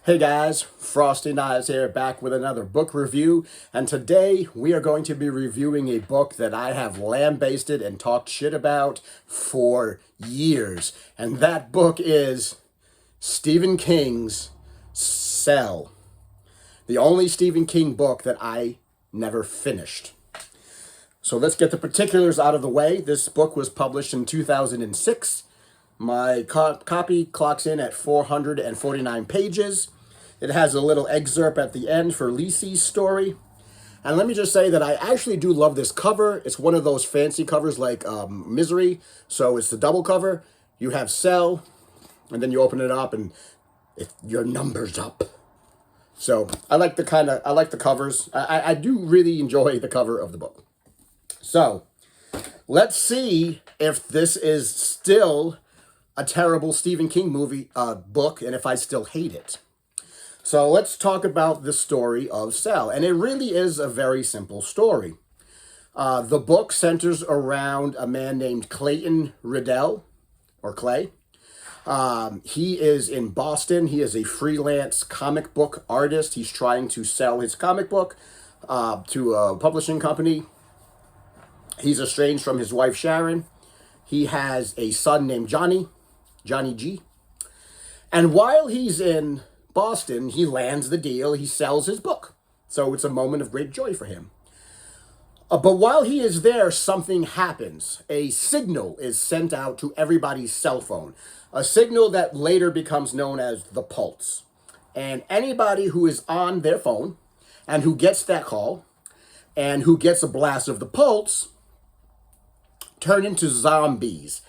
Hey guys, Frosty Knives here, back with another book review, and today we are going to be reviewing a book that I have lambasted and talked shit about for years, and that book is Stephen King's Cell, the only Stephen King book that I never finished. So let's get the particulars out of the way. This book was published in 2006. My copy clocks in at 449 pages. It has a little excerpt at the end for Lisey's story. And let me just say that I actually do love this cover. It's one of those fancy covers like Misery. So it's the double cover. You have Cell, and then you open it up and your number's up. So I like the covers. I do really enjoy the cover of the book. So let's see if this is still a terrible Stephen King book, and if I still hate it. So let's talk about the story of Cell, and it really is a very simple story. The book centers around a man named Clayton Riddell, or Clay. He is in Boston. He is a freelance comic book artist. He's trying to sell his comic book to a publishing company. He's estranged from his wife, Sharon. He has a son named Johnny G. And while he's in Boston, he lands the deal. He sells his book. So it's a moment of great joy for him. But while he is there, something happens. A signal is sent out to everybody's cell phone. A signal that later becomes known as the pulse. And anybody who is on their phone and who gets that call and who gets a blast of the pulse turn into zombies.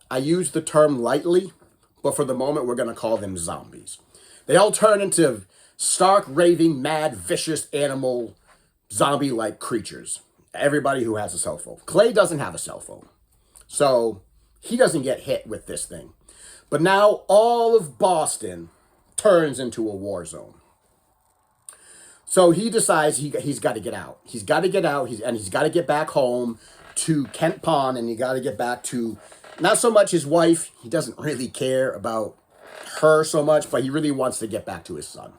I use the term lightly, but for the moment, we're going to call them zombies. They all turn into stark, raving, mad, vicious animal, zombie-like creatures. Everybody who has a cell phone. Clay doesn't have a cell phone, so he doesn't get hit with this thing. But now all of Boston turns into a war zone. So he decides he's got to get out. He's got to get out, he's got to get back home to Kent Pond, and he got to get back to not so much his wife. He doesn't really care about her so much, but he really wants to get back to his son.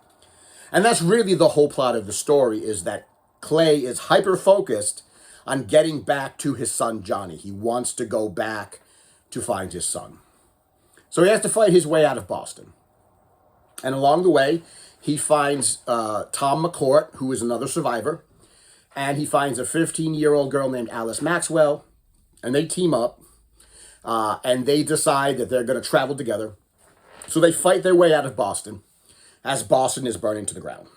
And that's really the whole plot of the story, is that Clay is hyper-focused on getting back to his son, Johnny. He wants to go back to find his son. So he has to fight his way out of Boston. And along the way, he finds Tom McCourt, who is another survivor. And he finds a 15-year-old girl named Alice Maxwell. And they team up. And they decide that they're going to travel together. So they fight their way out of Boston as Boston is burning to the ground.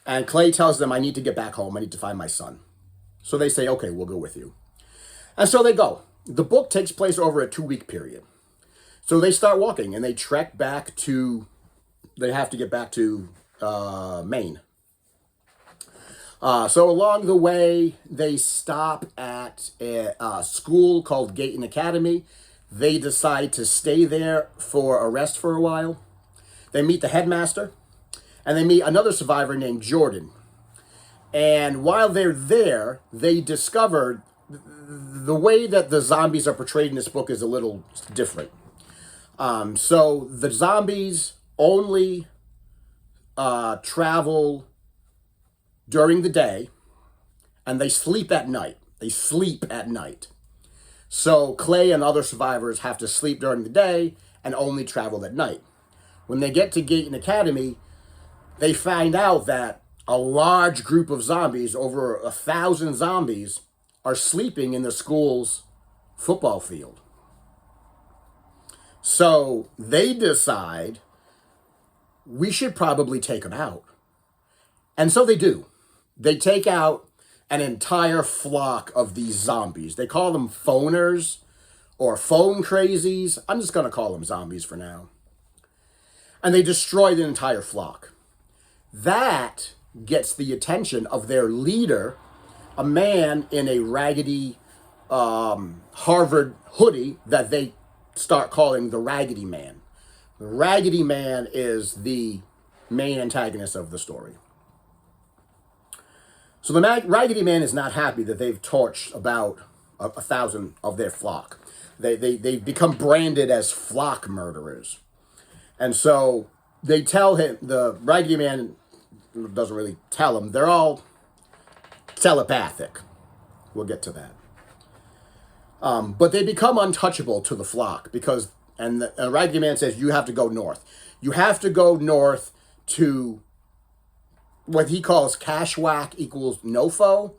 And Clay tells them, I need to get back home. I need to find my son. So they say, okay, we'll go with you. And so they go. The book takes place over a 2-week period. So they start walking and they trek back to, they have to get back to Maine. So along the way, they stop at a school called Gayton Academy. They decide to stay there for a rest for a while. They meet the headmaster, and they meet another survivor named Jordan. And while they're there, they discover the way that the zombies are portrayed in this book is a little different. So the zombies only travel during the day, and they sleep at night. They sleep at night. So Clay and other survivors have to sleep during the day and only travel at night. When they get to Gayton Academy, they find out that a large group of zombies, over 1,000 zombies, are sleeping in the school's football field. So they decide we should probably take them out. And so they do. They take out an entire flock of these zombies. They call them phoners or phone crazies. I'm just going to call them zombies for now. And they destroy the entire flock. That gets the attention of their leader, a man in a raggedy Harvard hoodie that they start calling the Raggedy Man. The Raggedy Man is the main antagonist of the story. So the Raggedy Man is not happy that they've torched about 1,000 of their flock. They become branded as flock murderers. And so they tell him, the Raggedy Man doesn't really tell him, they're all telepathic. We'll get to that. But they become untouchable to the flock because, and the Raggedy Man says, you have to go north. You have to go north to what he calls Cashwhack equals Nofo.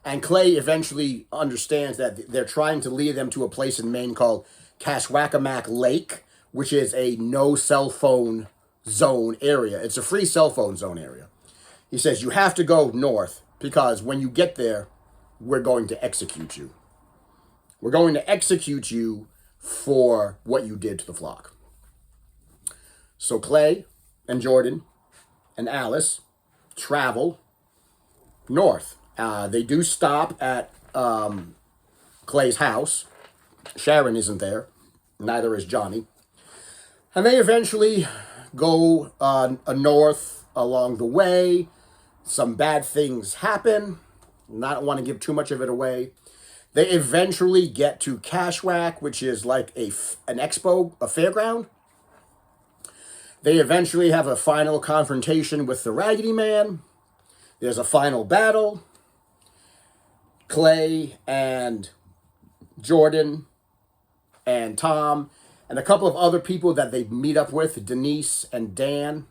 And Clay eventually understands that they're trying to lead them to a place in Maine called Cashwackamack Lake, which is a no cell phone zone area. It's a free cell phone zone area. He says, you have to go north because when you get there, we're going to execute you. We're going to execute you for what you did to the flock. So Clay and Jordan and Alice travel north. They do stop at Clay's house. Sharon isn't there. Neither is Johnny. And they eventually go north along the way. Some bad things happen. I don't want to give too much of it away. They eventually get to Cashwhack, which is like an expo, a fairground. They eventually have a final confrontation with the Raggedy Man. There's a final battle. Clay and Jordan and Tom and a couple of other people that they meet up with, Denise and Dan.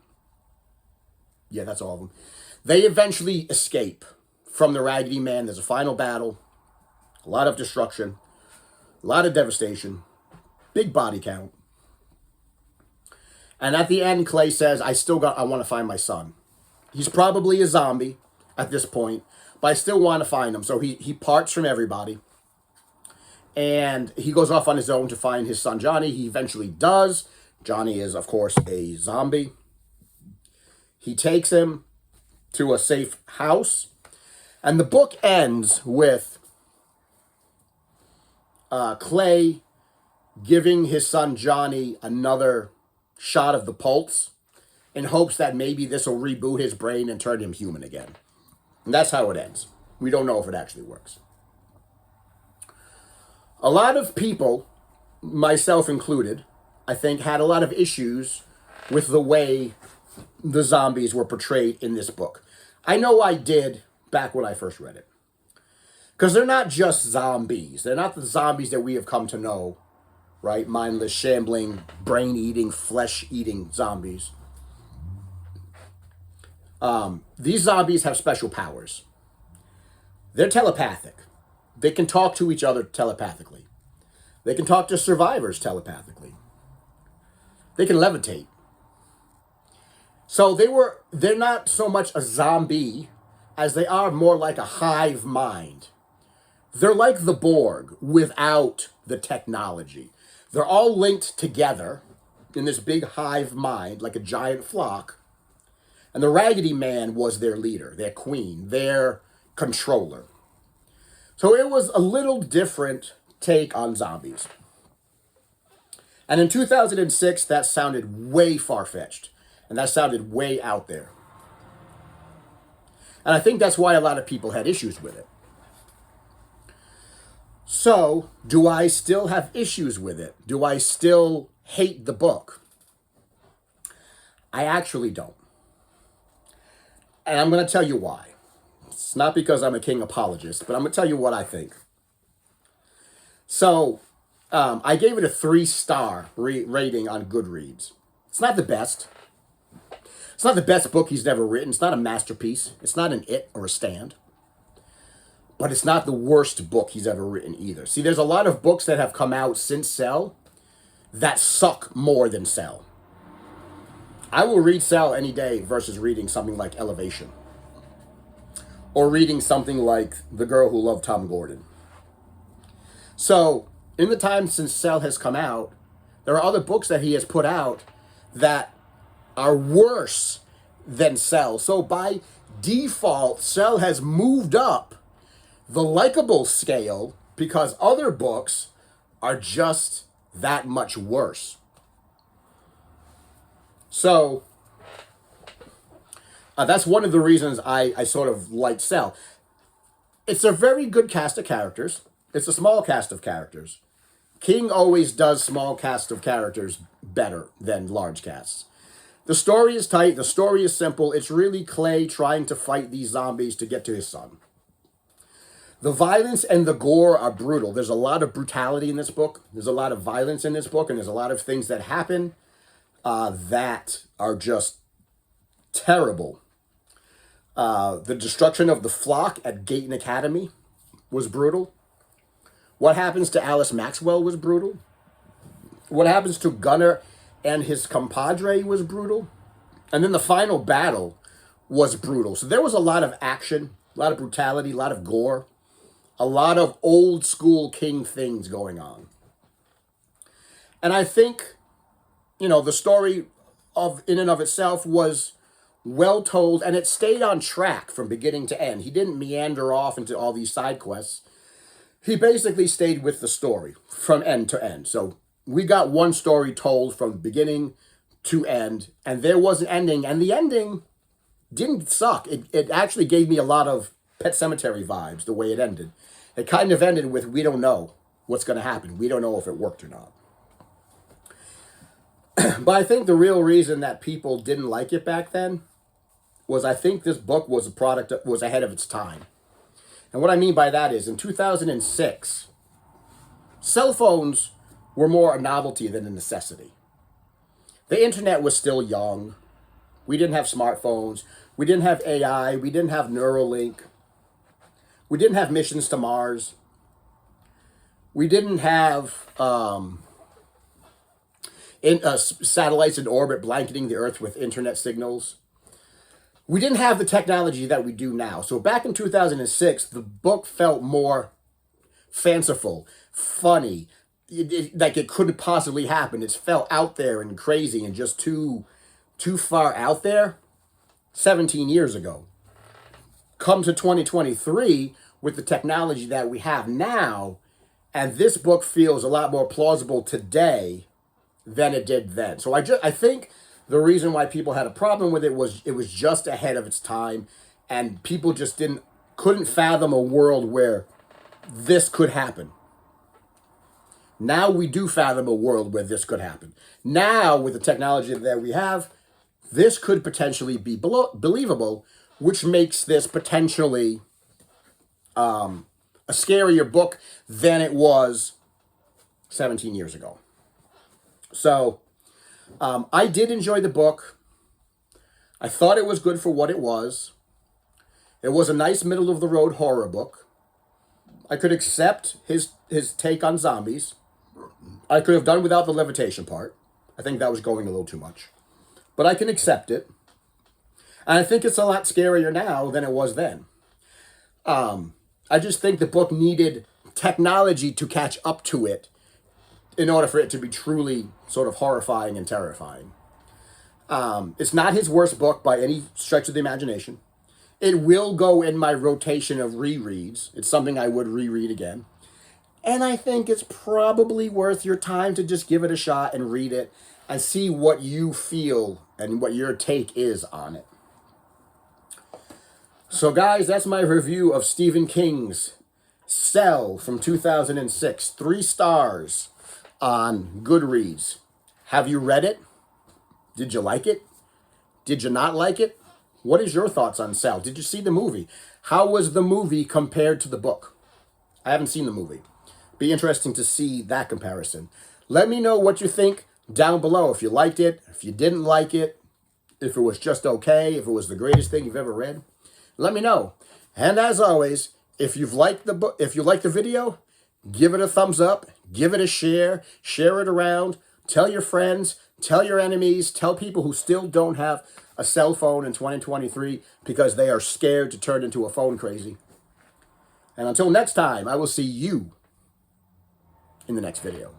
Yeah, that's all of them. They eventually escape from the Raggedy Man. There's a final battle. A lot of destruction. A lot of devastation. Big body count. And at the end, Clay says, I want to find my son. He's probably a zombie at this point, but I still want to find him. So he parts from everybody. And he goes off on his own to find his son, Johnny. He eventually does. Johnny is, of course, a zombie. He takes him to a safe house. And the book ends with Clay giving his son, Johnny, another shot of the pulse in hopes that maybe this will reboot his brain and turn him human again. And that's how it ends. We don't know if it actually works. A lot of people, myself included, I think had a lot of issues with the way the zombies were portrayed in this book. I know I did back when I first read it. Because they're not just zombies. They're not the zombies that we have come to know, right? Mindless, shambling, brain-eating, flesh-eating zombies. These zombies have special powers. They're telepathic. They can talk to each other telepathically. They can talk to survivors telepathically. They can levitate. So they're not so much a zombie as they are more like a hive mind. They're like the Borg without the technology. They're all linked together in this big hive mind, like a giant flock. And the Raggedy Man was their leader, their queen, their controller. So it was a little different take on zombies. And in 2006, that sounded way far-fetched. And that sounded way out there. And I think that's why a lot of people had issues with it. So, do I still have issues with it? Do I still hate the book? I actually don't. And I'm going to tell you why. It's not because I'm a king apologist, but I'm going to tell you what I think. So, I gave it a 3-star rating on Goodreads. It's not the best. It's not the best book he's ever written. It's not a masterpiece. It's not an It or a Stand. But it's not the worst book he's ever written either. See, there's a lot of books that have come out since Cell that suck more than Cell. I will read Cell any day versus reading something like Elevation. Or reading something like The Girl Who Loved Tom Gordon. So, in the time since Cell has come out, there are other books that he has put out that are worse than Cell. So by default, Cell has moved up the likable scale because other books are just that much worse. So that's one of the reasons I sort of like Cell. It's a very good cast of characters. It's a small cast of characters. King always does small cast of characters better than large casts. The story is tight. The story is simple. It's really Clay trying to fight these zombies to get to his son. The violence and the gore are brutal. There's a lot of brutality in this book. There's a lot of violence in this book, and there's a lot of things that happen that are just terrible. The destruction of the flock at Gayton Academy was brutal. What happens to Alice Maxwell was brutal. What happens to Gunnar and his compadre was brutal. And then the final battle was brutal. So there was a lot of action, a lot of brutality, a lot of gore, a lot of old school King things going on. And I think, the story in and of itself was well told, and it stayed on track from beginning to end. He didn't meander off into all these side quests. He basically stayed with the story from end to end. So we got one story told from beginning to end, and there was an ending, and the ending didn't suck. It actually gave me a lot of Pet Sematary vibes, the way it ended. It kind of ended with, we don't know what's going to happen. We don't know if it worked or not. But I think the real reason that people didn't like it back then was I think this book was was ahead of its time. And what I mean by that is in 2006, cell phones were more a novelty than a necessity. The internet was still young. We didn't have smartphones. We didn't have AI. We didn't have Neuralink. We didn't have missions to Mars. We didn't have satellites in orbit blanketing the Earth with internet signals. We didn't have the technology that we do now. So back in 2006, the book felt more fanciful, funny, like it couldn't possibly happen. It felt out there and crazy and just too far out there 17 years ago. Come to 2023 with the technology that we have now, and this book feels a lot more plausible today than it did then. So I think the reason why people had a problem with it was just ahead of its time, and people just couldn't fathom a world where this could happen. Now we do fathom a world where this could happen. Now, with the technology that we have, this could potentially be believable, which makes this potentially a scarier book than it was 17 years ago. So I did enjoy the book. I thought it was good for what it was. It was a nice middle-of-the-road horror book. I could accept his take on zombies. I could have done without the levitation part. I think that was going a little too much. But I can accept it. And I think it's a lot scarier now than it was then. I just think the book needed technology to catch up to it in order for it to be truly sort of horrifying and terrifying. It's not his worst book by any stretch of the imagination. It will go in my rotation of rereads. It's something I would reread again. And I think it's probably worth your time to just give it a shot and read it and see what you feel and what your take is on it. So guys, that's my review of Stephen King's Cell from 2006. 3 stars on Goodreads. Have you read it? Did you like it? Did you not like it? What is your thoughts on Cell? Did you see the movie? How was the movie compared to the book? I haven't seen the movie. Be interesting to see that comparison. Let me know what you think down below. If you liked it, if you didn't like it, if it was just okay, if it was the greatest thing you've ever read. Let me know. And as always, if you've liked the book, if you liked the video, give it a thumbs up, give it a share it around, tell your friends, tell your enemies, tell people who still don't have a cell phone in 2023 because they are scared to turn into a phone crazy. And until next time, I will see you in the next video.